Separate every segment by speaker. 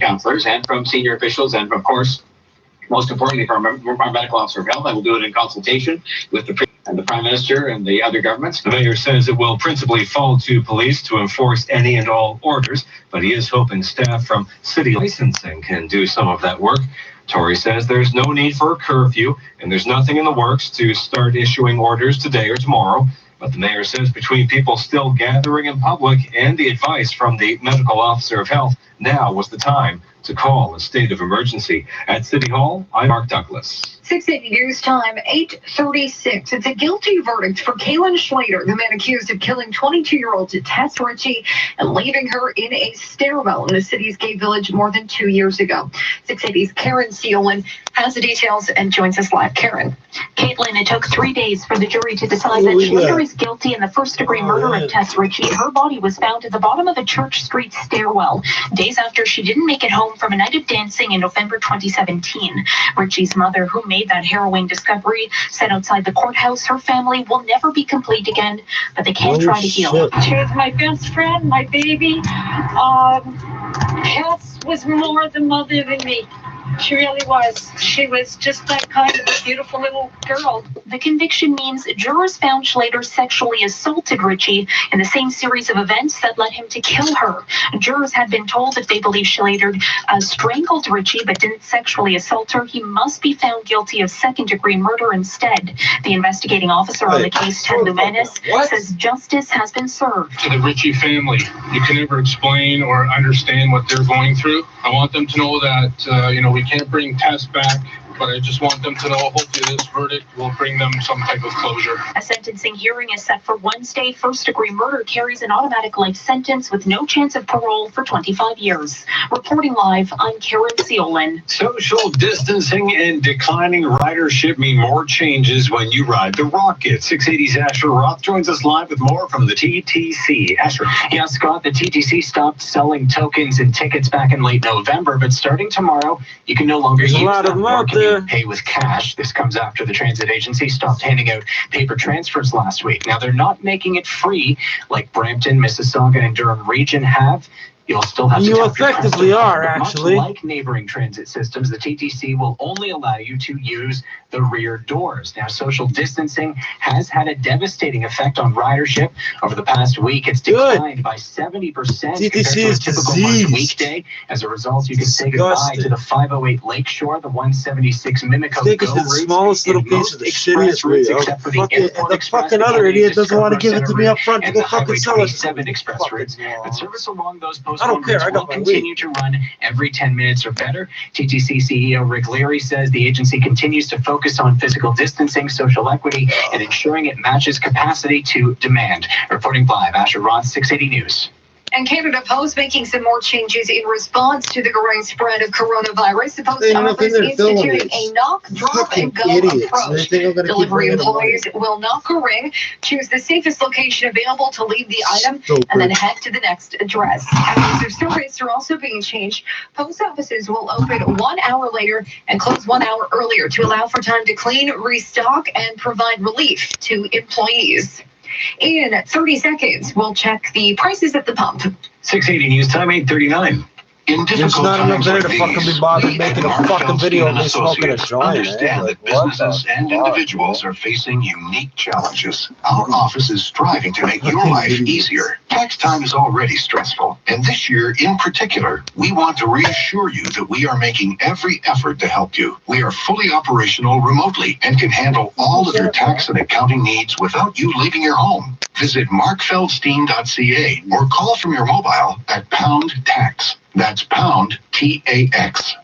Speaker 1: counselors and from senior officials, and of course, most importantly, from our medical officer of health. I will do it in consultation with the Prime Minister and the other governments.
Speaker 2: The mayor says it will principally fall to police to enforce any and all orders, but he is hoping staff from city licensing can do some of that work. Tory says there's no need for a curfew, and there's nothing in the works to start issuing orders today or tomorrow. But the mayor says between people still gathering in public and the advice from the medical officer of health, now was the time to call a state of emergency. At City Hall, I'm Mark Douglas.
Speaker 3: 680 News Time, 8:36. It's a guilty verdict for Kaylin Schlater, the man accused of killing 22-year-old Tess Ritchie and leaving her in a stairwell in the city's gay village more than 2 years ago. 680's Karen Seolin has the details and joins us live. Karen.
Speaker 4: Caitlin, it took 3 days for the jury to decide that Schlater is guilty in the first-degree murder of Tess Ritchie. Her body was found at the bottom of a Church Street stairwell days after she didn't make it home from a night of dancing in November 2017. Ritchie's mother, who made that harrowing discovery, said outside the courthouse her family will never be complete again, but they can try to heal.
Speaker 5: She was my best friend, my baby. Tess was more the mother than me. She really was. She was just that kind of a beautiful little girl.
Speaker 4: The conviction means jurors found Schlater sexually assaulted Ritchie in the same series of events that led him to kill her. Jurors had been told if they believe Schlater strangled Ritchie but didn't sexually assault her, he must be found guilty of second-degree murder instead. The investigating officer on the case, Ted Lumenis, says justice has been served.
Speaker 6: To the Ritchie family, you can never explain or understand what they're going through. I want them to know that, we can't bring Tess back, but I just want them to know hopefully this verdict will bring them some type of closure.
Speaker 4: A sentencing hearing is set for Wednesday. First-degree murder carries an automatic life sentence with no chance of parole for 25 years. Reporting live, I'm Karen Seolin.
Speaker 2: Social distancing and declining ridership mean more changes when you ride the Rocket. 680's Asher Roth joins us live with more from the TTC. Asher.
Speaker 1: Yeah, Scott, the TTC stopped selling tokens and tickets back in late November, but starting tomorrow, you can no longer use them or can you pay with cash. This comes after the transit agency stopped handing out paper transfers last week. Now, they're not making it free like Brampton, Mississauga, and Durham Region have. You'll still have to
Speaker 7: You effectively are, actually.
Speaker 1: Much like neighboring transit systems, the TTC will only allow you to use the rear doors. Now, social distancing has had a devastating effect on ridership. Over the past week, it's declined by 70% compared to a typical March weekday. As a result, you can say goodbye to the 508 Lakeshore, the 176 Mimico
Speaker 7: Go routes, the smallest little piece of the shittiest route, except for the fucking other idiot doesn't want to give it to me up front to go fucking sell it.
Speaker 1: 7 express routes. But service along those
Speaker 7: I don't care. I got
Speaker 1: will continue to run every 10 minutes or better. TTC CEO Rick Leary says the agency continues to focus on physical distancing, social equity, and ensuring it matches capacity to demand. Reporting live, Asher Roth, 680 News.
Speaker 3: And Canada Post making some more changes in response to the growing spread of coronavirus. The post office instituting a knock, drop, and go approach. Delivery employees will knock or ring, choose the safest location available to leave the item, and then head to the next address. Hours of service are also being changed. Post offices will open 1 hour later and close 1 hour earlier to allow for time to clean, restock, and provide relief to employees. In 30 seconds, we'll check the prices at the pump.
Speaker 2: 680 News Time, 8:39.
Speaker 7: There's not enough there to fucking be bothered making a fucking video of me smoking a joint.
Speaker 8: Understand that businesses and individuals are facing unique challenges. Our office is striving to make your life easier. Tax time is already stressful, and this year in particular, we want to reassure you that we are making every effort to help you. We are fully operational remotely and can handle all of your tax and accounting needs without you leaving your home. Visit markfeldstein.ca or call from your mobile at #tax. That's #TAX.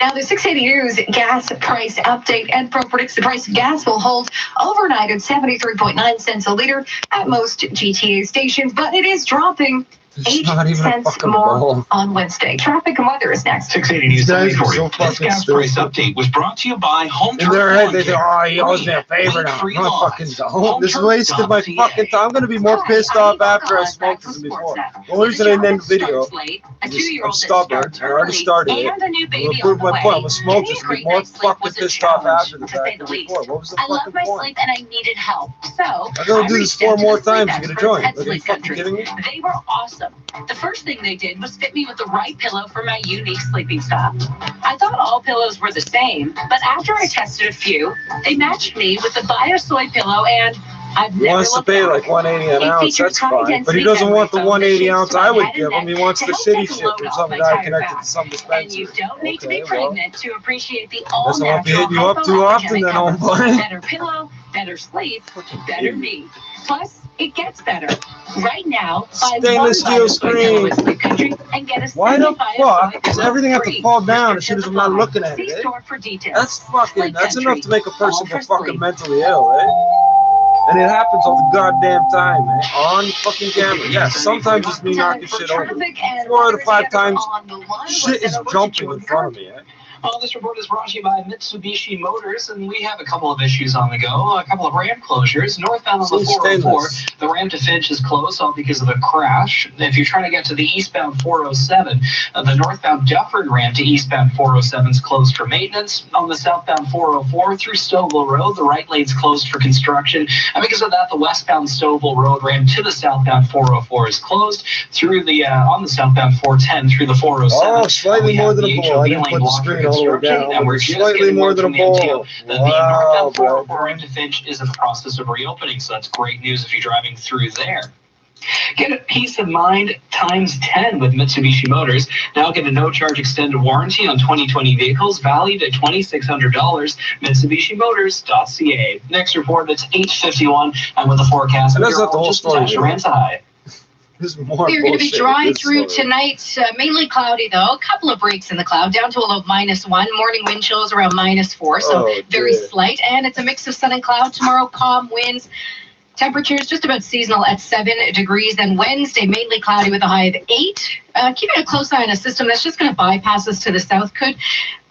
Speaker 3: Now, the 680 News gas price update. EDPRO predicts the price of gas will hold overnight at 73.9 cents a liter at most GTA stations, but it is dropping 8 cents more on Wednesday. Traffic and weather is next.
Speaker 2: 680 News Time for you. This gas price update was brought to you by Home
Speaker 7: In their head, they say, oh, he owes me a favor now. No, fucking don't. This wasted my fucking time. I'm going to be more pissed off after I smoked this than before. The only reason I didn't end the video is I'm stubborn. I already started it. I'll prove my point. I'm going to smoke this and be more fucking pissed off after the fact than before. What was the fucking point?
Speaker 4: I love my sleep and I needed help. So
Speaker 7: I'm going to do this 4 more times to get a joint. Are you fucking kidding me?
Speaker 4: They were awesome. awesome. The first thing they did was fit me with the right pillow for my unique sleeping style. I thought all pillows were the same, but after I tested a few, they matched me with the BioSoy pillow, and I've never
Speaker 7: wants to pay like $180 an ounce, that's fine. But he doesn't want the 180 ounce I would give him. He wants the shitty shit from some guy connected to some dispenser.
Speaker 4: And you don't need to be pregnant to appreciate the all
Speaker 7: doesn't want to
Speaker 4: natural
Speaker 7: hit you up too often, then I'll buy it.
Speaker 4: Better pillow, better sleep, better me. Plus, it gets better. Right now, buy
Speaker 7: stainless steel screen.
Speaker 4: And get a
Speaker 7: why the fuck does everything have to fall down as soon as I'm not looking at it? That's fucking, that's enough to make a person go fucking mentally ill, right? And it happens all the goddamn time, man. On fucking camera. Yeah, sometimes it's me knocking shit over. 4 out of 5 times, shit is jumping in front of me, eh?
Speaker 1: Well, this report is brought to you by Mitsubishi Motors, and we have a couple of issues on the go. A couple of ramp closures. Northbound on the 404, the ramp to Finch is closed, all because of a crash. If you're trying to get to the eastbound 407, the northbound Dufferin ramp to eastbound 407 is closed for maintenance. On the southbound 404 through Stouffville Road, the right lane's closed for construction. And because of that, the westbound Stouffville Road ramp to the southbound 404 is closed. Through the on the southbound 410 through the 407.
Speaker 7: Oh, slightly more than a ball. I didn't put the screen all the way down. And we're slightly more than a ball. Wow,
Speaker 1: the 404 ramp to Finch is in the process of reopening, so that's great news if you're driving through there. Get a peace of mind times 10 with Mitsubishi Motors. Now get a no-charge extended warranty on 2020 vehicles valued at $2,600. MitsubishiMotors.ca. Next report, it's 8:51. I'm with the forecast.
Speaker 7: That's not the whole story.
Speaker 3: We're going to be dry through tonight, mainly cloudy though. A couple of breaks in the cloud, down to a low of -1. Morning wind chills around -4, so very slight. And it's a mix of sun and cloud tomorrow, calm winds. Temperatures just about seasonal at 7 degrees. Then Wednesday, mainly cloudy with a high of 8. Keeping a close eye on a system that's just going to bypass us to the south. Could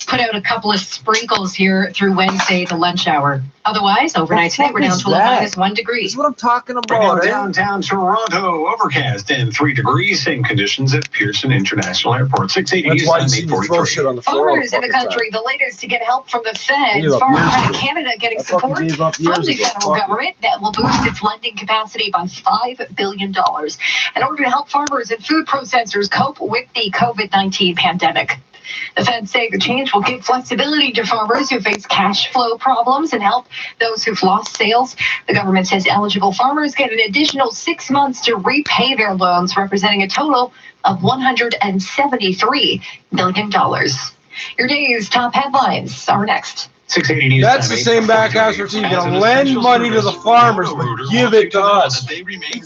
Speaker 3: put out a couple of sprinkles here through Wednesday, the lunch hour. Otherwise, overnight tonight, we're down to -1 degree.
Speaker 7: That's what I'm talking about.
Speaker 2: Downtown Toronto, overcast and 3 degrees. Same conditions at Pearson International Airport. 680
Speaker 7: That's why you see me throw shit on the floor.
Speaker 3: Farmers in the country, the latest to get help from the Fed. Farmers in Canada getting support from the federal government that will boost its lending capacity by $5 billion in order to help farmers and food processors cope with the COVID-19 pandemic. The Fed say the change will give flexibility to farmers who face cash flow problems and help those who've lost sales. The government says eligible farmers get an additional 6 months to repay their loans, representing a total of $173 billion. Your day's top headlines are next.
Speaker 2: 680 News.
Speaker 7: That's the same back ass routine. You're gonna lend money to the farmers, but give it to us. You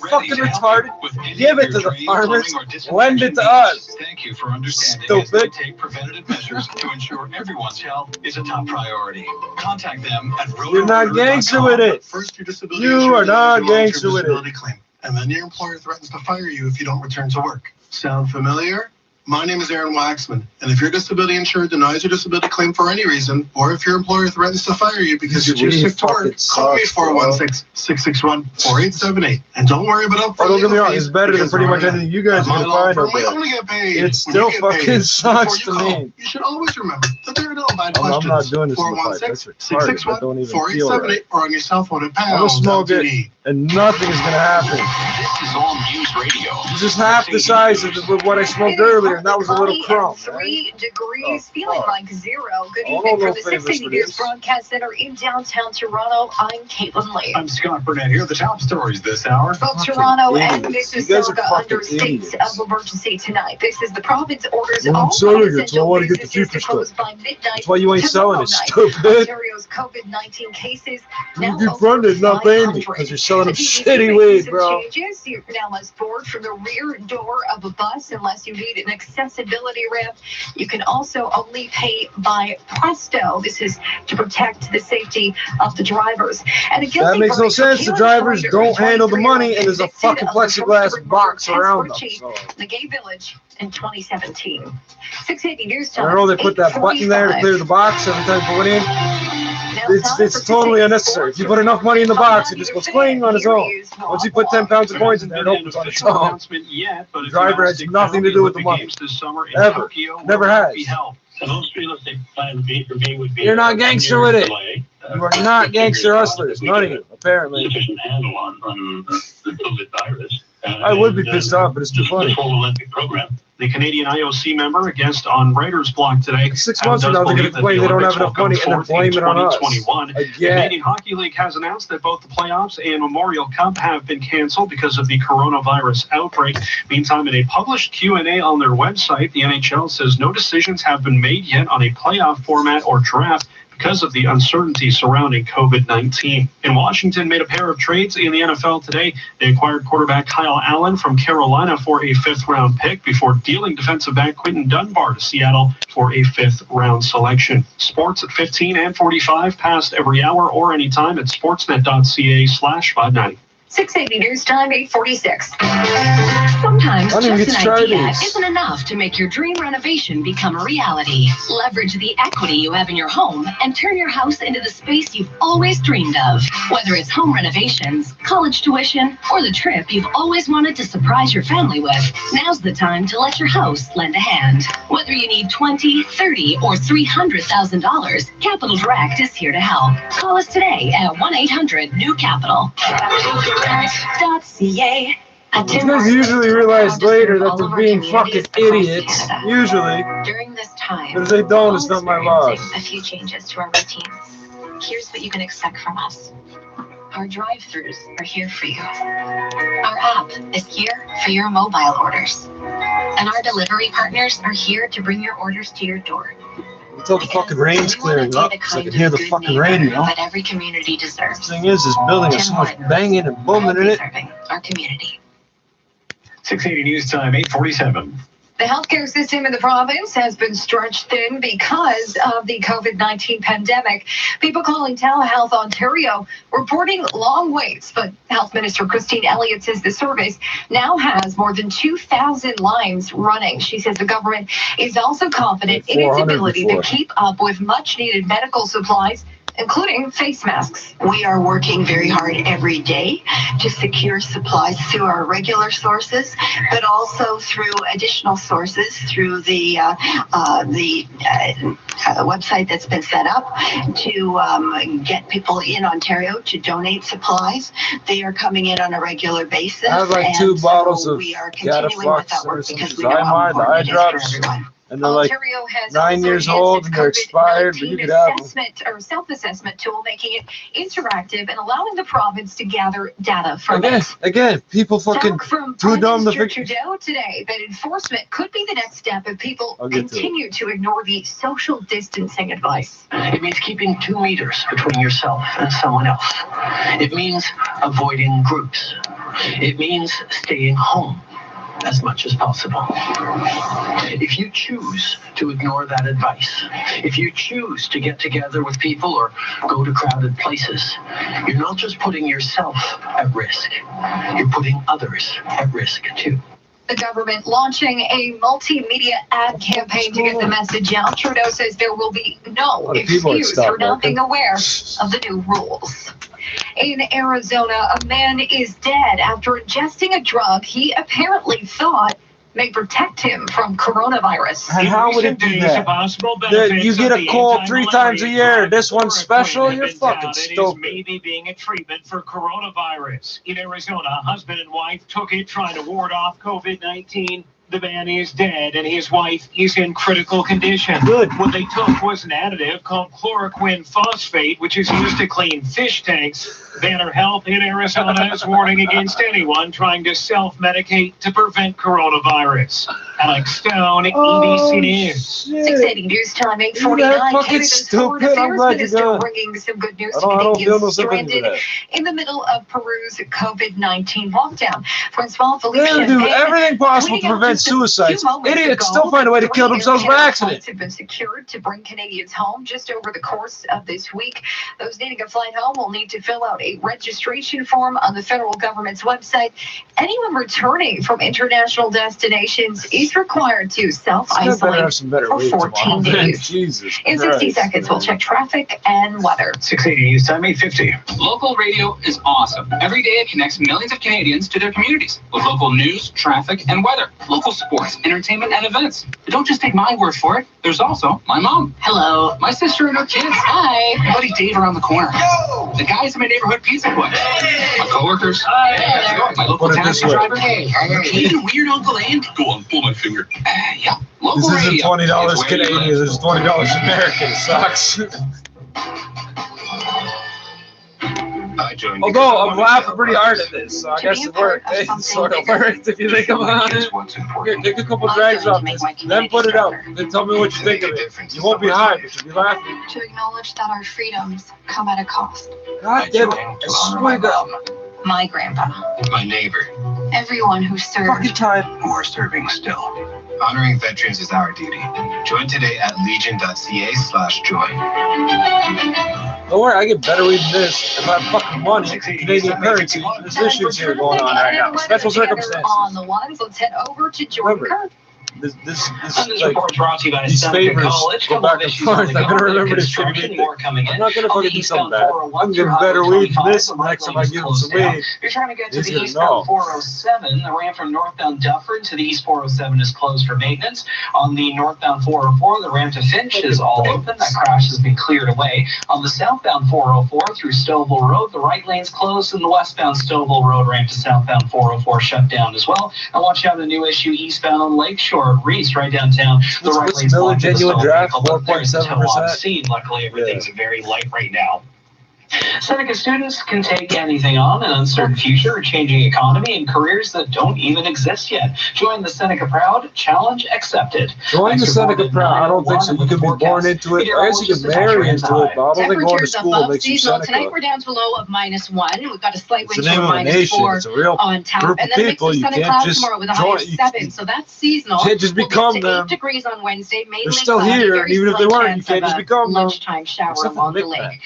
Speaker 7: fucking retarded. Give it to the farmers. Lend it to us.
Speaker 2: Thank you for understanding.
Speaker 7: Stupid.
Speaker 2: Take preventative measures to ensure everyone's health is a top priority. Contact them at
Speaker 7: You're not gangster with it.
Speaker 8: First, your disability
Speaker 7: You are not gangster with it.
Speaker 8: claim, and then your employer threatens to fire you if you don't return to work. Sound familiar? My name is Aaron Waxman, and if your disability insurer denies your disability claim for any reason, or if your employer threatens to fire you because you're too sick to work, call me 416-661-4878. And don't worry about
Speaker 7: don't get me wrong, it's better than pretty much anything you guys are going to find.
Speaker 8: only get paid.
Speaker 7: It still fucking sucks to me.
Speaker 8: You should always remember that there are no bad questions.
Speaker 7: I'm not doing this in the fight. That's retarded. I don't even feel right.
Speaker 8: Or on your cell phone at pound.
Speaker 7: I'm gonna smoke it, and nothing is gonna happen.
Speaker 2: This is all News Radio.
Speaker 7: It's just half the size of what I smoked earlier, and that was a little crumb.
Speaker 3: 3 degrees, feeling like 0. Good evening from the 680 News Broadcast Center in downtown Toronto. I'm Caitlin Lee.
Speaker 2: I'm Scott Burnett here. The top stories this hour.
Speaker 3: Both Toronto and Mississauga under states of emergency tonight. This is the province orders all essential businesses to close by midnight.
Speaker 7: That's why you ain't selling it, stupid.
Speaker 3: Ontario's COVID-19 cases now
Speaker 7: you funded, not paying me, because you're selling them shitty weed, bro.
Speaker 3: Changes. You're now less board from the rear door of a bus unless you need an accessibility ramp. You can also only pay by Presto. This is to protect the safety of the drivers. And
Speaker 7: that makes no sense. The drivers don't handle the money, and there's a fucking plexiglass box around them. So.
Speaker 3: The Gay Village in 2017. 680 News
Speaker 7: Time. I know they put that button there to clear the box every time you put it in. It's totally unnecessary. If you put enough money in the box, it just goes cling on its own. Once you put 10 pounds of coins in there, it opens on its own. The driver has nothing to do with the money. Ever. Never has. You're not gangster with it. You are not gangster hustlers. None of you, apparently. I would be pissed off, but it's too funny.
Speaker 9: The full Olympic program. The Canadian IOC member, a guest on Writer's Block today.
Speaker 7: 6 months from now, they're going to complain they don't have enough money and then blame it on us.
Speaker 9: The Canadian Hockey League has announced that both the playoffs and Memorial Cup have been canceled because of the coronavirus outbreak. Meantime, in a published Q&A on their website, the NHL says no decisions have been made yet on a playoff format or draft because of the uncertainty surrounding COVID-19. And Washington made a pair of trades in the NFL today. They acquired quarterback Kyle Allen from Carolina for a 5th-round pick before dealing defensive back Quinton Dunbar to Seattle for a 5th-round selection. Sports at 15 and 45, past every hour or anytime at sportsnet.ca/590.
Speaker 3: 680 News Time, 846.
Speaker 10: Sometimes just an idea isn't enough to make your dream renovation become a reality. Leverage the equity you have in your home and turn your house into the space you've always dreamed of. Whether it's home renovations, college tuition, or the trip you've always wanted to surprise your family with, now's the time to let your house lend a hand. Whether you need $20, $30, or $300,000, Capital Direct is here to help. Call us today at 1-800-NEW-CAPITAL. .ca.
Speaker 7: You guys usually realize later that they're being fucking idiots. Usually.
Speaker 10: During this time,
Speaker 7: but if they don't, it's not my loss.
Speaker 10: A few changes to our routines. Here's what you can expect from us. Our drive-thrus are here for you. Our app is here for your mobile orders. And our delivery partners are here to bring your orders to your door.
Speaker 7: Until the fucking rain's clearing up, so I can hear the fucking rain, you know?
Speaker 10: That every community deserves.
Speaker 7: The thing is, this building has so much banging and booming in it.
Speaker 10: Our community.
Speaker 9: 680 News Time, 847.
Speaker 3: The healthcare system in the province has been stretched thin because of the COVID-19 pandemic. People calling Telehealth Ontario reporting long waits, but Health Minister Christine Elliott says the service now has more than 2,000 lines running. She says the government is also confident in its ability to keep up with much-needed medical supplies, including face masks.
Speaker 11: We are working very hard every day to secure supplies through our regular sources, but also through additional sources through the website that's been set up to get people in Ontario to donate supplies. They are coming in on a regular basis.
Speaker 7: I have like 2 bottles of
Speaker 11: we are continuing with that work because we know how
Speaker 7: the
Speaker 11: important
Speaker 7: eye
Speaker 11: it is for
Speaker 7: drops.
Speaker 11: everyone.
Speaker 7: And they're like 9 years old and they're expired, but you could have them.
Speaker 3: Or self-assessment tool, making it interactive and allowing the province to gather data from it.
Speaker 7: Again, people fucking too dumb to
Speaker 3: figure. Trudeau today that enforcement could be the next step if people continue to ignore the social distancing advice.
Speaker 12: It means keeping 2 meters between yourself and someone else. It means avoiding groups. It means staying home as much as possible. If you choose to ignore that advice, if you choose to get together with people or go to crowded places, you're not just putting yourself at risk, you're putting others at risk too.
Speaker 3: The government launching a multimedia ad campaign to get the message out. Trudeau says there will be no excuse for not being aware of the new rules. In Arizona, a man is dead after ingesting a drug he apparently thought may protect him from coronavirus.
Speaker 7: And how would it do that? You get a cold 3 times a year. This one's special? You're fucking stupid.
Speaker 9: Maybe being a treatment for coronavirus. In Arizona, a husband and wife took it trying to ward off COVID-19. The man is dead and his wife is in critical condition.
Speaker 7: Good.
Speaker 9: What they took was an additive called chloroquine phosphate, which is used to clean fish tanks. Banner Health in Arizona is warning against anyone trying to self-medicate to prevent coronavirus. Alex Stone, ABC News.
Speaker 3: 680 News Time, 849. Canada's Foreign Affairs Minister bringing some good news to Canadians stranded in the middle of Peru's COVID-19 lockdown. Francois Philippe
Speaker 7: They do everything possible to prevent suicides. Idiots still find a way to kill themselves by accident.
Speaker 3: Have been secured to bring Canadians home just over the course of this week. Those needing a flight home will need to fill out a registration form on the federal government's website. Anyone returning from international destinations is She's required to self-isolate for 14 days.
Speaker 7: Jesus
Speaker 3: In 60 seconds, we'll check traffic and weather.
Speaker 1: 680 News Time 850.
Speaker 13: Local radio is awesome. Every day it connects millions of Canadians to their communities with local news, traffic, and weather, local sports, entertainment, and events. But don't just take my word for it. There's also my mom.
Speaker 10: Hello.
Speaker 13: My sister and her kids.
Speaker 10: Hi.
Speaker 13: My buddy Dave around the corner.
Speaker 8: Yo!
Speaker 13: The guys in my neighborhood pizza place. My coworkers.
Speaker 10: Hi.
Speaker 13: My local taxi driver.
Speaker 10: Hey.
Speaker 13: Even weird Uncle Andy. Go on, pull my finger. Yeah. Local
Speaker 7: This isn't
Speaker 13: radio.
Speaker 7: $20
Speaker 13: It's where you
Speaker 7: Canadian.
Speaker 13: live.
Speaker 7: This is $20 American. It sucks.
Speaker 2: I joined
Speaker 7: Although I'm laughing pretty hard at this, so I guess it worked. It sort of worked if you think about it. Here, take a couple drags off this, then put it out. Then tell me what you think of it. You won't be high, but you'll be laughing.
Speaker 11: To acknowledge that our freedoms come at a cost.
Speaker 7: God damn it! I swear to God.
Speaker 3: My grandpa.
Speaker 2: my neighbor,
Speaker 11: Everyone who served.
Speaker 7: Fucking time.
Speaker 8: Who are serving still.
Speaker 2: honoring veterans is our duty. Join today at legion.ca/join.
Speaker 7: Don't worry, I get better reading this if I have fucking money. Canadian currency. There's issues here going on right now. Special circumstances.
Speaker 3: On the ones, let's head over to Jordan
Speaker 7: Remember,
Speaker 3: Kirk.
Speaker 7: This
Speaker 1: And this
Speaker 7: like,
Speaker 1: report brought to you by
Speaker 7: these
Speaker 1: Seneca
Speaker 7: favors
Speaker 1: College.
Speaker 7: go
Speaker 1: Couple of
Speaker 7: back and
Speaker 1: issues on
Speaker 7: forth.
Speaker 1: the
Speaker 7: I'm gonna
Speaker 1: go.
Speaker 7: remember this
Speaker 1: Construction,
Speaker 7: shit.
Speaker 1: more coming in.
Speaker 7: I'm not gonna
Speaker 1: On
Speaker 7: fucking
Speaker 1: the
Speaker 7: do
Speaker 1: eastbound
Speaker 7: something bad.
Speaker 1: 401
Speaker 7: I'm
Speaker 1: through
Speaker 7: getting better
Speaker 1: Highway
Speaker 7: reading
Speaker 1: 25,
Speaker 7: this
Speaker 1: the
Speaker 7: next time I
Speaker 1: lane's
Speaker 7: give them
Speaker 1: closed
Speaker 7: some
Speaker 1: down.
Speaker 7: weed.
Speaker 1: You're trying to get to
Speaker 7: He's
Speaker 1: the
Speaker 7: gonna
Speaker 1: eastbound
Speaker 7: know.
Speaker 1: 407. The ramp from northbound Dufferin to the east 407 is closed for maintenance. On the northbound 404, the ramp to Finch is all open. That crash has been cleared away. On the southbound 404 through Stouffville Road, the right lane's closed, and the westbound Stouffville Road ramp to southbound 404 shut down as well. And watch out, a new issue eastbound Lakeshore at Reese, right downtown. The right
Speaker 7: What's
Speaker 1: lane's
Speaker 7: Miller
Speaker 1: blocked to the
Speaker 7: genuine
Speaker 1: stall
Speaker 7: draft?
Speaker 1: vehicle, but there's a tow on
Speaker 7: 4.7%?
Speaker 1: scene. Luckily, everything's very light right now. Seneca students can take anything on: an uncertain future, a changing economy, and careers that don't even exist yet. Join the Seneca Proud. Challenge accepted.
Speaker 7: Join the Seneca Proud. I don't think so. You can be born into it. I guess you can marry into it, but I don't think going to school makes you
Speaker 3: seasonal.
Speaker 7: Seneca.
Speaker 3: Tonight we're down to a low of -1. We've got a slight
Speaker 7: It's
Speaker 3: wind
Speaker 7: the
Speaker 3: chill
Speaker 7: name
Speaker 3: of
Speaker 7: of a nation.
Speaker 3: -4
Speaker 7: It's a real
Speaker 3: on tap.
Speaker 7: group
Speaker 3: And
Speaker 7: of
Speaker 3: then a mix
Speaker 7: people.
Speaker 3: of
Speaker 7: You
Speaker 3: sun and
Speaker 7: can't
Speaker 3: clouds
Speaker 7: just
Speaker 3: tomorrow with a high
Speaker 7: join.
Speaker 3: of 7. So that's seasonal.
Speaker 7: You can't just
Speaker 3: We'll
Speaker 7: become
Speaker 3: get to
Speaker 7: them.
Speaker 3: 8 degrees on Wednesday. Mainly
Speaker 7: They're still
Speaker 3: cloudy,
Speaker 7: here,
Speaker 3: very
Speaker 7: and even if they
Speaker 3: slight
Speaker 7: weren't, you
Speaker 3: chance
Speaker 7: can't
Speaker 3: of
Speaker 7: just
Speaker 3: a
Speaker 7: become them.
Speaker 3: lunchtime shower
Speaker 7: Except for
Speaker 3: along
Speaker 7: the
Speaker 3: the
Speaker 7: Big
Speaker 3: lake.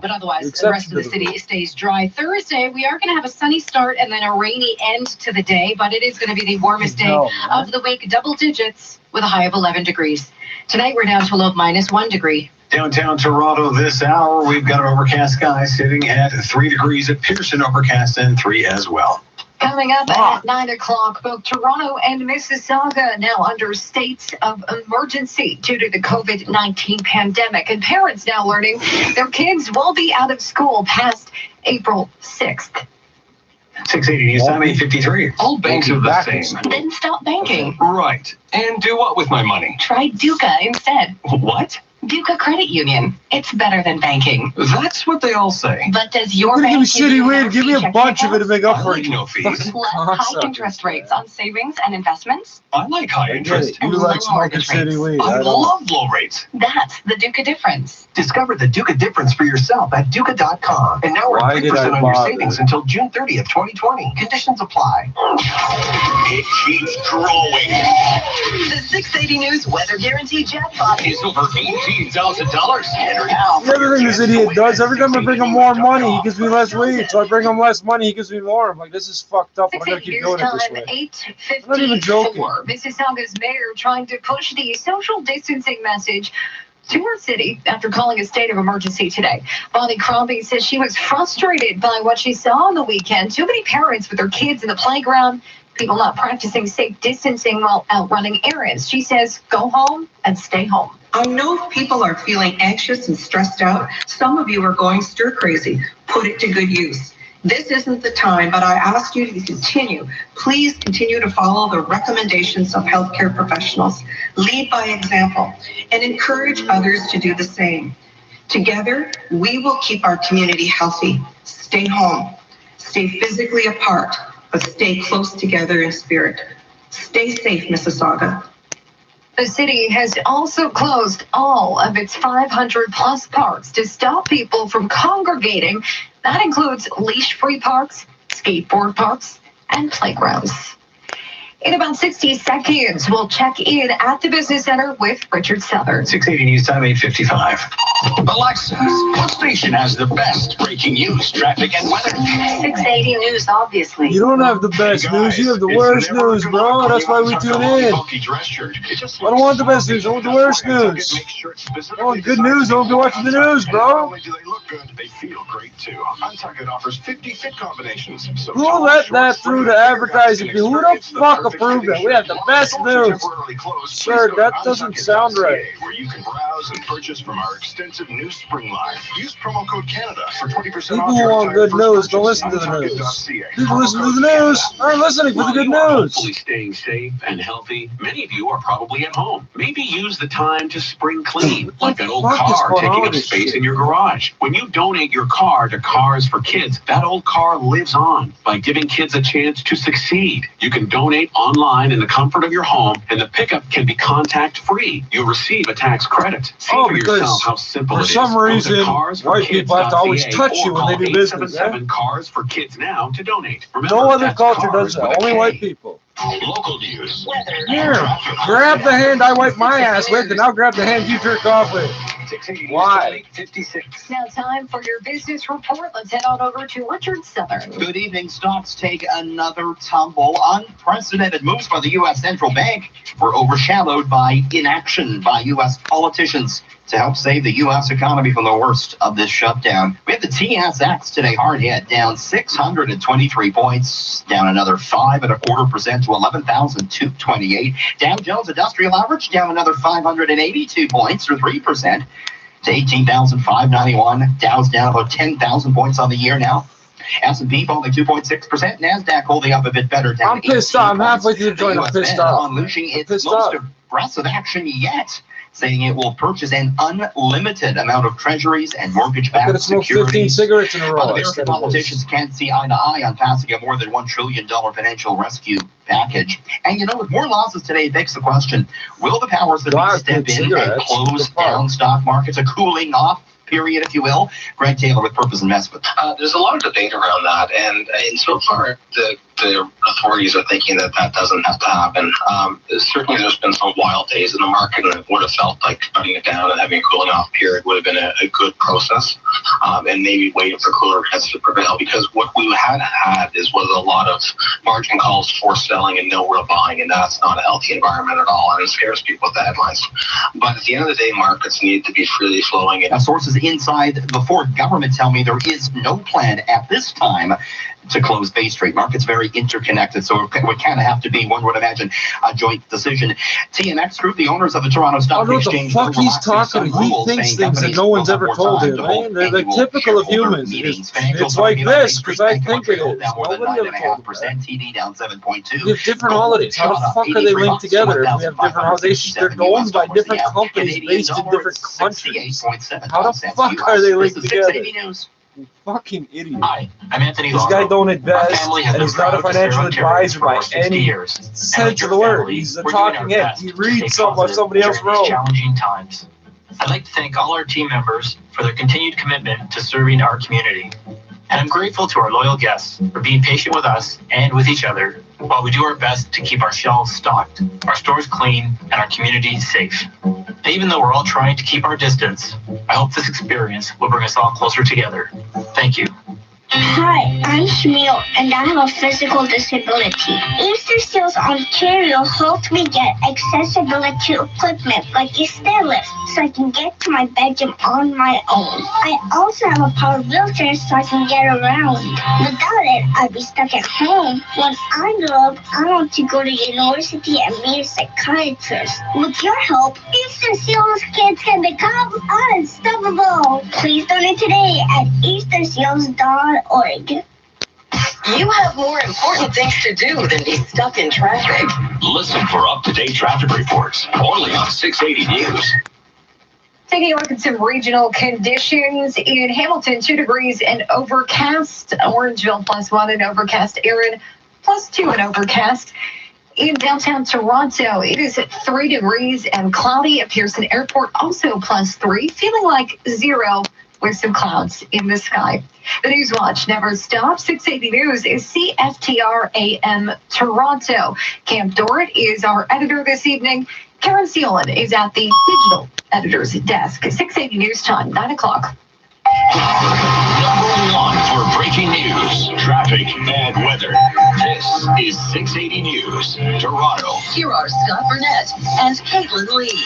Speaker 3: But otherwise, the
Speaker 7: Except
Speaker 3: rest
Speaker 7: for
Speaker 3: of the
Speaker 7: the-
Speaker 3: city stays dry. Thursday, we are going to have a sunny start and then a rainy end to the day, but it is going to be the warmest day
Speaker 7: No,
Speaker 3: of the week, double digits with a high of 11 degrees. Tonight, we're down to a low of -1 degree.
Speaker 1: Downtown Toronto this hour, we've got an overcast sky sitting at 3 degrees at Pearson, overcast and 3 as well.
Speaker 3: Coming up at 9 o'clock, both Toronto and Mississauga now under states of emergency due to the COVID-19 pandemic. And parents now learning their kids will be out of school past April 6th.
Speaker 1: 680 News Time 853.
Speaker 2: All banks are the same.
Speaker 3: Then stop banking.
Speaker 2: Right. And do what with my money?
Speaker 3: Try Duca instead.
Speaker 2: What?
Speaker 3: Duca Credit Union. It's better than banking.
Speaker 2: That's what they all say.
Speaker 3: But does your
Speaker 7: You're gonna
Speaker 3: bank
Speaker 7: give me shitty
Speaker 3: you
Speaker 7: weed. Give me a
Speaker 3: checking
Speaker 7: bunch of it to
Speaker 3: accounts?
Speaker 7: make up
Speaker 2: I
Speaker 7: for
Speaker 2: like
Speaker 7: it.
Speaker 2: no fees.
Speaker 7: Fucking
Speaker 3: Plus high
Speaker 7: cocksucker.
Speaker 3: interest rates on savings and investments?
Speaker 2: I like high
Speaker 7: I get
Speaker 2: interest.
Speaker 7: it. You like smoking
Speaker 3: mortgage rates.
Speaker 7: shitty weed.
Speaker 2: I
Speaker 7: I don't.
Speaker 2: love low rates.
Speaker 3: That's the Duca difference.
Speaker 8: Discover the Duca difference for yourself at Duca.com. And now we're
Speaker 7: Why
Speaker 8: at
Speaker 7: did
Speaker 8: 3%
Speaker 7: I
Speaker 8: on your
Speaker 7: bother?
Speaker 8: savings until June 30th, 2020. Conditions apply.
Speaker 2: It keeps growing.
Speaker 10: The 680 News Weather Guarantee Jackpot
Speaker 2: It's over $18,000. Enter
Speaker 10: now.
Speaker 7: Everything this idiot does, every time I bring him more money, he gives me less weed. So I bring him less money, he gives me more. I'm like, this is fucked up. I'm gonna keep doing it this way.
Speaker 3: 8:54.
Speaker 7: I'm not even joking.
Speaker 3: Mississauga's mayor trying to push the social distancing message to her city after calling a state of emergency today. Bonnie Crombie says she was frustrated by what she saw on the weekend. Too many parents with their kids in the playground, people not practicing safe distancing while out running errands. She says, go home and stay home.
Speaker 14: I know people are feeling anxious and stressed out. Some of you are going stir crazy. Put it to good use. This isn't the time, but I ask you to continue. Please continue to follow the recommendations of healthcare professionals. Lead by example and encourage others to do the same. Together, we will keep our community healthy. Stay home. Stay physically apart, but stay close together in spirit. Stay safe, Mississauga.
Speaker 3: The city has also closed all of its 500 plus parks to stop people from congregating. That includes leash-free parks, skateboard parks, and playgrounds. In about 60 seconds, we'll check in at the Business Center with Richard Southern.
Speaker 8: 680 News Time, 8:55. Alexa, what station has the best breaking news, traffic, and weather?
Speaker 3: 680 News, obviously.
Speaker 7: You don't have the best news, you have the worst news, bro. That's why we tune in. I don't want the best news, I want the worst news. I want good news, I won't be watching the news, bro.
Speaker 8: Do they look good? They feel great too. Untucked offers 50 fit combinations.
Speaker 7: Who let that through the advertising? Who the fuck approved that? We have the best news. Sir, that doesn't sound right.
Speaker 8: Where you can browse and purchase from our extensive new spring line. Use promo code Canada for 20% off.
Speaker 7: People who want good news, don't listen to the news. People listen to the news. Aren't listening for the good news.
Speaker 1: Hopefully staying safe and healthy. Many of you are probably at home. Maybe use the time to spring clean, like that old car taking up space in your garage. When you donate your car to Cars for Kids, that old car lives on by giving kids a chance to succeed. You can donate online in the comfort of your home, and the pickup can be contact-free. You'll receive a tax credit. See for yourself how simple it is.
Speaker 7: For some reason, white people have to always touch you when they do business.
Speaker 1: Cars for Kids now to donate. Remember,
Speaker 7: no other culture does that. Only white people.
Speaker 8: Local news.
Speaker 7: Here, grab the hand I wipe my ass with, and I'll grab the hand you jerk off with. Why?
Speaker 3: Now time for your business report. Let's head on over to Richard Southern.
Speaker 15: Good evening. Stocks take another tumble. Unprecedented moves by the U.S. Central Bank were overshadowed by inaction by U.S. politicians to help save the U.S. economy from the worst of this shutdown. We have the TSX today hard hit, down 623 points, down another 5.25% to 11,228. Dow Jones Industrial Average down another 582 points, or 3%, to 18,591. Dow's down about 10,000 points on the year now. S&P falling 2.6%. NASDAQ holding up a bit better. Down
Speaker 7: I'm pissed off. I'm halfway through the joint. I'm pissed off.
Speaker 15: Unleashing its most aggressive action yet, saying it will purchase an unlimited amount of treasuries and mortgage-backed securities.
Speaker 7: 15 cigarettes in a row.
Speaker 15: American politicians can't see eye to eye on passing a more than $1 trillion financial rescue package. And you know, with more losses today, it begs the question, will the powers that be step in and close down stock markets, a cooling off period, if you will? Greg Taylor with Purpose Investment.
Speaker 16: There's a lot of debate around that, and so far the authorities are thinking that doesn't have to happen. Certainly there's been some wild days in the market, and it would have felt like cutting it down and having a cooling off period would have been a good process, and maybe waiting for cooler heads to prevail, because what we had was a lot of margin calls for selling and no real buying, and that's not a healthy environment at all, and it scares people with the headlines. But at the end of the day, markets need to be freely flowing.
Speaker 15: Now, sources inside the Ford government tell me there is no plan at this time to close Bay Street. Markets very interconnected, so it would kind of have to be, one would imagine, a joint decision. TMX Group, the owners of the Toronto Stock Exchange,
Speaker 7: what the fuck he's talking. He thinks things that no one's ever told him. Man, they're the typical of humans. It's like this because I think it is. Nobody ever told him that.
Speaker 15: TD down 7.2.
Speaker 7: We have different holidays. How the fuck are they linked together? If we have different holidays. They're owned by different companies based in different countries. How the fuck are they linked together? You fucking idiot.
Speaker 17: Hi, I'm Anthony
Speaker 7: This guy don't invest, and he's not a financial advisor by any sense of the word. He's a talking head. He reads what somebody else wrote.
Speaker 17: Challenging times. I'd like to thank all our team members for their continued commitment to serving our community. And I'm grateful to our loyal guests for being patient with us and with each other while we do our best to keep our shelves stocked, our stores clean, and our community safe. And even though we're all trying to keep our distance, I hope this experience will bring us all closer together. Thank you.
Speaker 18: Hi, I'm Shmuel, and I have a physical disability. Easter Seals Ontario helped me get accessibility equipment like a stair lift so I can get to my bedroom on my own. I also have a power wheelchair so I can get around. Without it, I'd be stuck at home. When I grow up, I want to go to university and be a psychiatrist. With your help, Easter Seals kids can become unstoppable. Please donate today at easterseals.org.
Speaker 10: You have more important things to do than be stuck in traffic.
Speaker 8: Listen for up-to-date traffic reports, only on 680 News.
Speaker 3: Taking a look at some regional conditions in Hamilton, 2 degrees and overcast. Orangeville +1 and overcast. Erin +2 and overcast. In downtown Toronto, it is at 3 degrees and cloudy. At Pearson Airport, also +3, feeling like 0 with some clouds in the sky. The News Watch never stops. 680 News is CFTR AM Toronto. Camp Dorrit is our editor this evening. Karen Seelan is at the digital editor's desk. 680 News time, 9 o'clock.
Speaker 8: Number one for breaking news, traffic, and weather. This is 680 News, Toronto.
Speaker 10: Here are Scott Burnett and Caitlin Lee.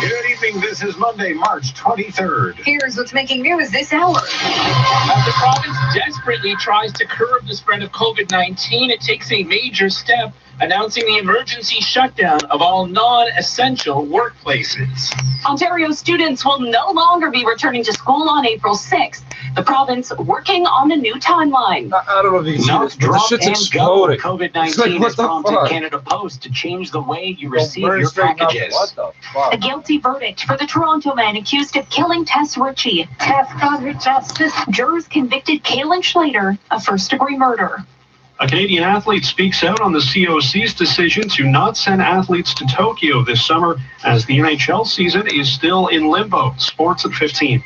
Speaker 8: Good evening. This is Monday, March 23rd.
Speaker 3: Here's what's making news this hour.
Speaker 13: As the province desperately tries to curb the spread of COVID-19, it takes a major step, announcing the emergency shutdown of all non-essential workplaces.
Speaker 4: Ontario students will no longer be returning to school on April 6th. The province working on a new timeline.
Speaker 7: I don't know if you can see this, but the shit's exploding.
Speaker 1: COVID-19 has prompted Canada Post to change the way you receive your packages.
Speaker 7: What the fuck?
Speaker 4: A guilty verdict for the Toronto man accused of killing Tess Ritchie. Tess got her justice. Jurors convicted Kaylin Schlater of first-degree murder.
Speaker 9: A Canadian athlete speaks out on the COC's decision to not send athletes to Tokyo this summer as the NHL season is still in limbo. Sports at 15.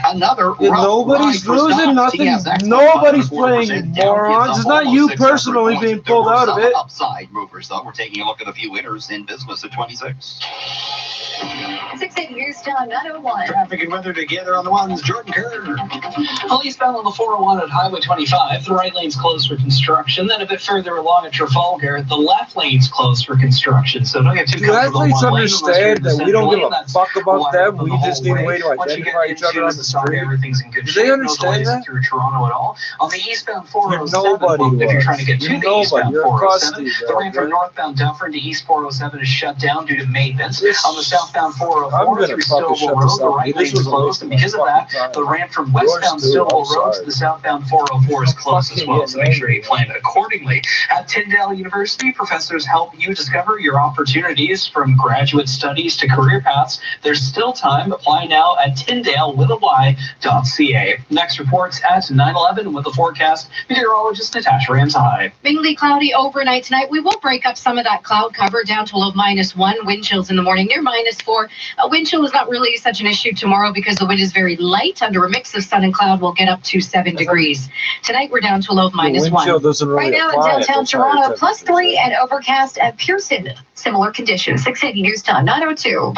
Speaker 15: Another
Speaker 7: nobody's losing nothing. Nobody's playing, morons. It's not you personally being pulled out of it.
Speaker 15: Upside movers, though. We're taking a look at a few winners in business at 26.
Speaker 3: 680 News time, 901.
Speaker 15: Traffic and weather together on the ones. Jordan Kerr.
Speaker 12: Police bound on the 401 at Highway 25. The right lane's closed for construction. Then a bit further along at Trafalgar, the left lane's closed for construction. So don't get too comfortable.
Speaker 7: Do athletes understand that we don't give a fuck about them? We just need a way to identify each other on the street.
Speaker 12: Everything's in good
Speaker 7: Do
Speaker 12: shape.
Speaker 7: they understand that?
Speaker 12: Through Toronto at all. On the eastbound 407,
Speaker 7: Nobody
Speaker 12: if you're trying to get to the eastbound
Speaker 7: You're
Speaker 12: 407,
Speaker 7: custody,
Speaker 12: the ramp from northbound Dufferin to east 407 is shut down due to maintenance. On the southbound 404 through Stillwell Road, the right lane is closed, and because of that, the ramp from westbound Stillwell Road to the southbound 404 is closed as well. So make sure you plan accordingly. At Tyndale University, professors help you discover your opportunities from graduate studies to career paths. There's still time. Apply now at tyndalewithany.ca. Next reports at 9:11 with the forecast. Meteorologist Natasha Ramsay.
Speaker 19: Mainly cloudy overnight tonight. We will break up some of that cloud cover down to a low of -1. Wind chills in the morning near -4. Wind chill is not really such an issue tomorrow because the wind is very light. Under a mix of sun and cloud, we'll get up to 7 degrees. Tonight we're down to a low of -1.
Speaker 7: Right
Speaker 19: now in downtown Toronto, +3 and overcast at Pearson. Similar conditions. 680 News time, 9:02.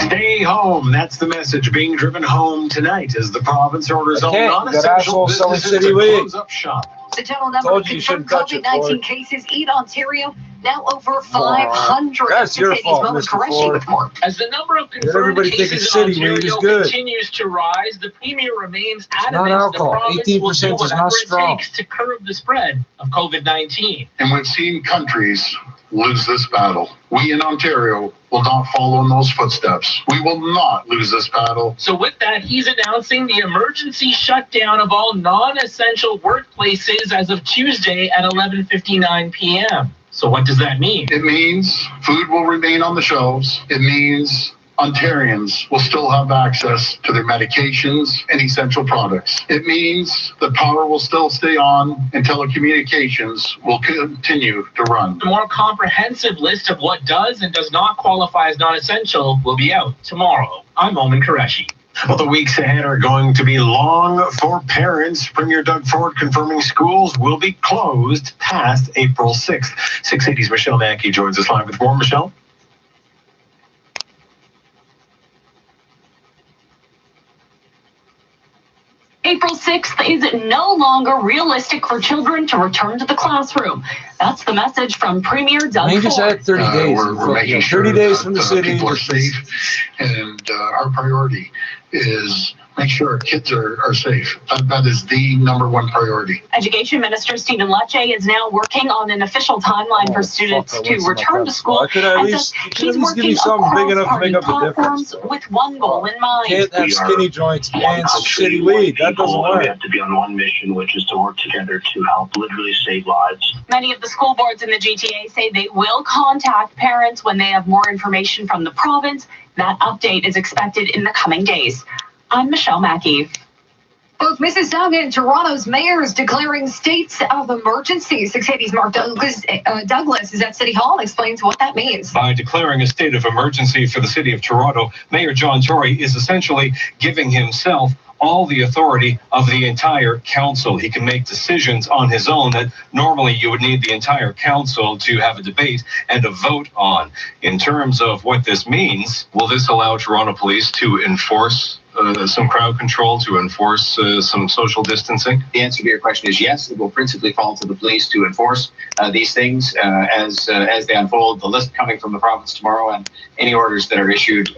Speaker 8: Stay home. That's the message being driven home tonight as the province orders all non-essential businesses to close up shop.
Speaker 3: The total number of confirmed COVID-19 cases in Ontario now over 500.
Speaker 7: That's your fault, Mr. Ford.
Speaker 3: With more.
Speaker 13: As the number of confirmed cases in Ontario continues to rise, the Premier remains adamant the province will do whatever it takes to curb the spread of COVID-19.
Speaker 8: And we've seen countries lose this battle. We in Ontario will not follow in those footsteps. We will not lose this battle.
Speaker 13: So with that, he's announcing the emergency shutdown of all non-essential workplaces as of Tuesday at 11:59 p.m. So what does that mean?
Speaker 8: It means food will remain on the shelves. It means Ontarians will still have access to their medications and essential products. It means the power will still stay on and telecommunications will continue to run.
Speaker 13: A more comprehensive list of what does and does not qualify as non-essential will be out tomorrow. I'm Oman Qureshi.
Speaker 8: Well, the weeks ahead are going to be long for parents. Premier Doug Ford confirming schools will be closed past April 6th. 680's Michelle Mackey joins us live with more. Michelle?
Speaker 4: April 6th is no longer realistic for children to return to the classroom. That's the message from Premier Doug Ford.
Speaker 7: Just had 30 days.
Speaker 8: We're making sure
Speaker 7: 30 days from the city.
Speaker 8: People are safe, and our priority is make sure our kids are safe. That is the number one priority.
Speaker 4: Education Minister Stephen Lecce is now working on an official timeline for students to return to school. He's working across party platforms with one goal in mind.
Speaker 7: Can't have skinny joints and city weed. That doesn't work.
Speaker 20: We have to be on one mission, which is to work together to help literally save lives.
Speaker 4: Many of the school boards in the GTA say they will contact parents when they have more information from the province. That update is expected in the coming days. I'm Michelle Mackey.
Speaker 3: Both Mississauga and Toronto's mayors declaring states of emergency. 680's Mark Douglas is at City Hall and explains what that means.
Speaker 2: By declaring a state of emergency for the city of Toronto, Mayor John Tory is essentially giving himself all the authority of the entire council. He can make decisions on his own that normally you would need the entire council to have a debate and a vote on. In terms of what this means, will this allow Toronto police to enforce some crowd control, to enforce some social distancing?
Speaker 15: The answer to your question is yes. It will principally fall to the police to enforce these things as they unfold. The list coming from the province tomorrow and any orders that are issued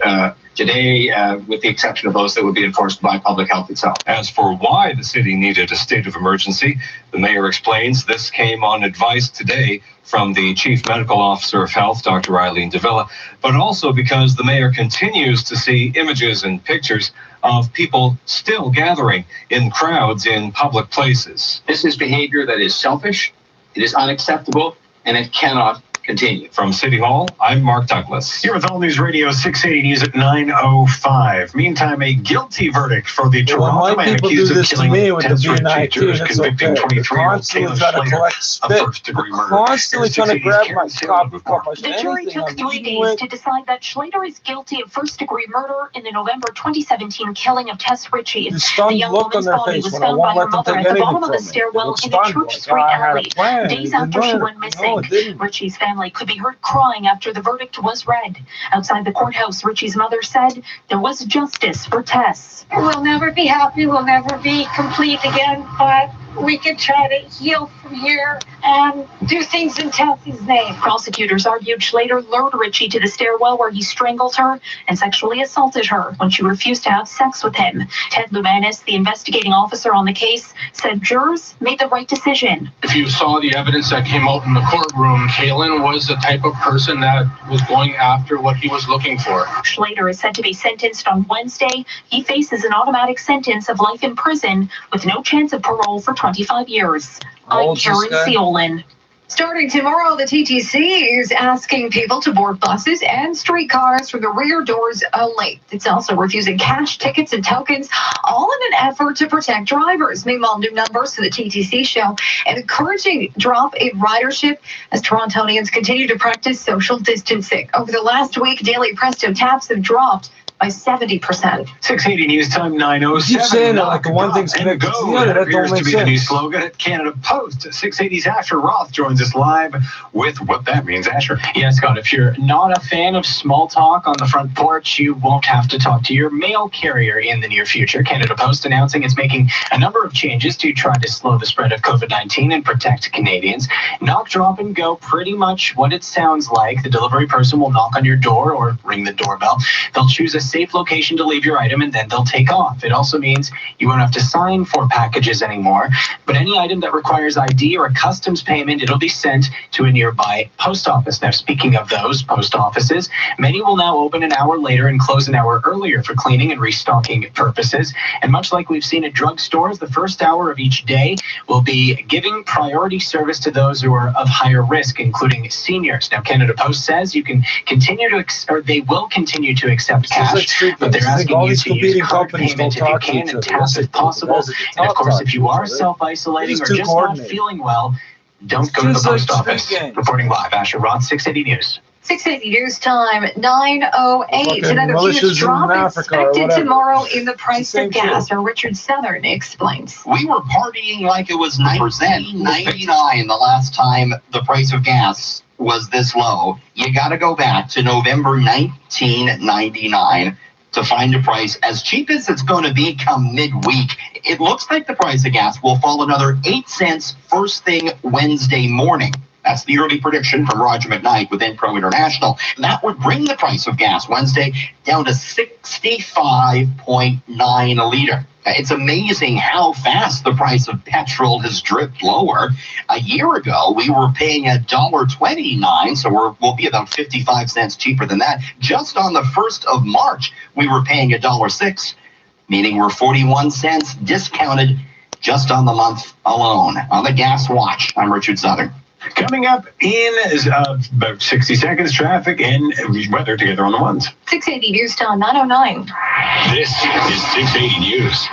Speaker 15: today, with the exception of those that would be enforced by public health itself.
Speaker 2: As for why the city needed a state of emergency, the mayor explains this came on advice today from the Chief Medical Officer of Health, Dr. Eileen de Villa, but also because the mayor continues to see images and pictures of people still gathering in crowds in public places.
Speaker 15: This is behavior that is selfish, it is unacceptable, and it cannot continue.
Speaker 2: From City Hall, I'm Mark Douglas.
Speaker 9: Here with All News Radio 680 News at 9:05. Meantime, a guilty verdict for the Toronto man accused of killing 10 teachers, convicting 23-year-old Taylor Slater of first-degree murder.
Speaker 7: Constantly trying to grab my cup.
Speaker 4: The jury took 3 days to decide that Slater is guilty of first-degree murder in the November 2017 killing of Tess Ritchie. The young woman's body was found by her mother at the bottom of a stairwell in a Church Street alley days after she went missing. Ritchie's family could be heard crying after the verdict was read. Outside the courthouse, Ritchie's mother said there was justice for Tess.
Speaker 5: We'll never be happy, we'll never be complete again, but we can try to heal from here and do things in Tess's name.
Speaker 4: Prosecutors argued Slater lured Ritchie to the stairwell where he strangled her and sexually assaulted her when she refused to have sex with him. Ted Lumanis, the investigating officer on the case, said jurors made the right decision.
Speaker 6: If you saw the evidence that came out in the courtroom, Kalen was the type of person that was going after what he was looking for.
Speaker 4: Slater is set to be sentenced on Wednesday. He faces an automatic sentence of life in prison with no chance of parole for 25 years. I'm Karen Seolin.
Speaker 3: Starting tomorrow, the TTC is asking people to board buses and streetcars from the rear doors late. It's also refusing cash, tickets, and tokens, all in an effort to protect drivers. Meanwhile, new numbers for the TTC show an encouraging drop in ridership as Torontonians continue to practice social distancing. Over the last week, daily Presto taps have dropped by 70%.
Speaker 9: 680 News Time 9:07.
Speaker 7: Keep saying that like the one thing's
Speaker 9: and go. That appears to be the new slogan at Canada Post. 680's Asher Roth joins us live with what that means. Asher.
Speaker 17: Yeah, Scott, if you're not a fan of small talk on the front porch, you won't have to talk to your mail carrier in the near future. Canada Post announcing it's making a number of changes to try to slow the spread of COVID-19 and protect Canadians. Knock, drop, and go, pretty much what it sounds like. The delivery person will knock on your door or ring the doorbell. They'll choose a safe location to leave your item and then they'll take off. It also means you won't have to sign for packages anymore, but any item that requires ID or a customs payment, it'll be sent to a nearby post office. Now, speaking of those post offices, many will now open an hour later and close an hour earlier for cleaning and restocking purposes. And much like we've seen at drugstores, the first hour of each day will be giving priority service to those who are of higher risk, including seniors. Now, Canada Post says you can continue to, or they will continue to accept cash, but they're asking you to use card payment if you can and tap if possible. And of course, if you are self-isolating or just not feeling well, don't go to the post office. Reporting live, Asher Roth, 680 News.
Speaker 3: 680 News Time, 9:08. Another huge drop expected tomorrow in the price of gas. Our Richard Southern explains.
Speaker 15: We were partying like it was 1999 the last time the price of gas was this low. You got to go back to November 1999 to find a price as cheap as it's going to be come midweek. It looks like the price of gas will fall another 8 cents first thing Wednesday morning. That's the early prediction from Roger McKnight with Pro International. That would bring the price of gas Wednesday down to 65.9 a liter. It's amazing how fast the price of petrol has dripped lower. A year ago, we were paying $1.29, so we'll be about 55 cents cheaper than that. Just on the 1st of March, we were paying $1.06, meaning we're 41 cents discounted just on the month alone. On the Gas Watch, I'm Richard Southern.
Speaker 9: Coming up in about 60 seconds, traffic and weather together on the ones.
Speaker 3: 680 News Time, 9:09.
Speaker 8: This is 680 News.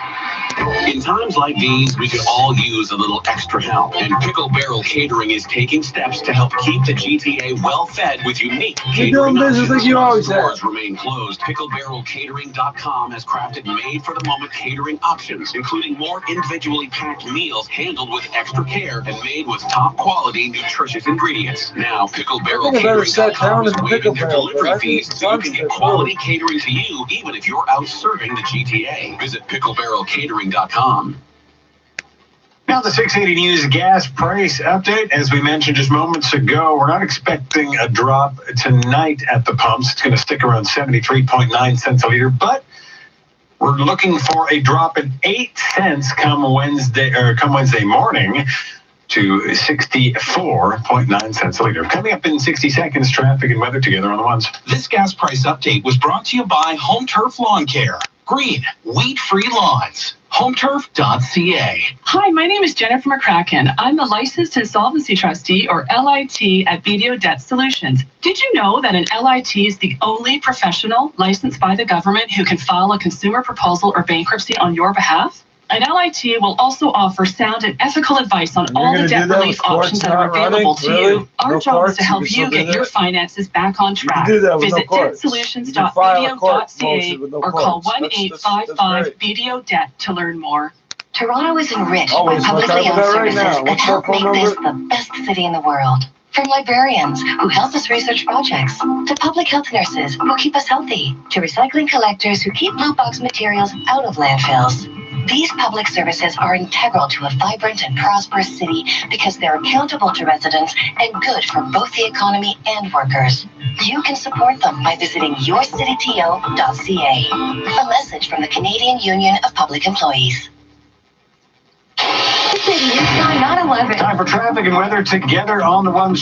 Speaker 8: In times like these, we could all use a little extra help. And Pickle Barrel Catering is taking steps to help keep the GTA well-fed with unique catering options.
Speaker 7: Like you always
Speaker 8: stores remain closed. PickleBarrelCatering.com has crafted made-for-the-moment catering options, including more individually packed meals handled with extra care and made with top-quality, nutritious ingredients. Now, PickleBarrelCatering.com is waiving their delivery fees so you can get quality catering to you, even if you're out serving the GTA. Visit PickleBarrelCatering.com.
Speaker 9: Now the 680 News gas price update. As we mentioned just moments ago, we're not expecting a drop tonight at the pumps. It's going to stick around 73.9 cents a liter, but we're looking for a drop in 8 cents come Wednesday morning to 64.9 cents a liter. Coming up in 60 seconds, traffic and weather together on the ones.
Speaker 15: This gas price update was brought to you by Home Turf Lawn Care. Green, weed-free lawns. HomeTurf.ca.
Speaker 21: Hi, my name is Jennifer McCracken. I'm the Licensed Insolvency Trustee, or LIT, at BDO Debt Solutions. Did you know that an LIT is the only professional licensed by the government who can file a consumer proposal or bankruptcy on your behalf? An LIT will also offer sound and ethical advice on all the debt relief options that are available to you. Our job is to help you get your finances back on track. Visit debtsolutions.bdo.ca or call 1-855-BDO-DEBT to learn more.
Speaker 10: Toronto is enriched by publicly owned services that help make this the best city in the world. From librarians who help us research projects, to public health nurses who keep us healthy, to recycling collectors who keep blue box materials out of landfills. These public services are integral to a vibrant and prosperous city because they're accountable to residents and good for both the economy and workers. You can support them by visiting yourcityto.ca. A message from the Canadian Union of Public Employees.
Speaker 1: Time for traffic and weather together on the ones.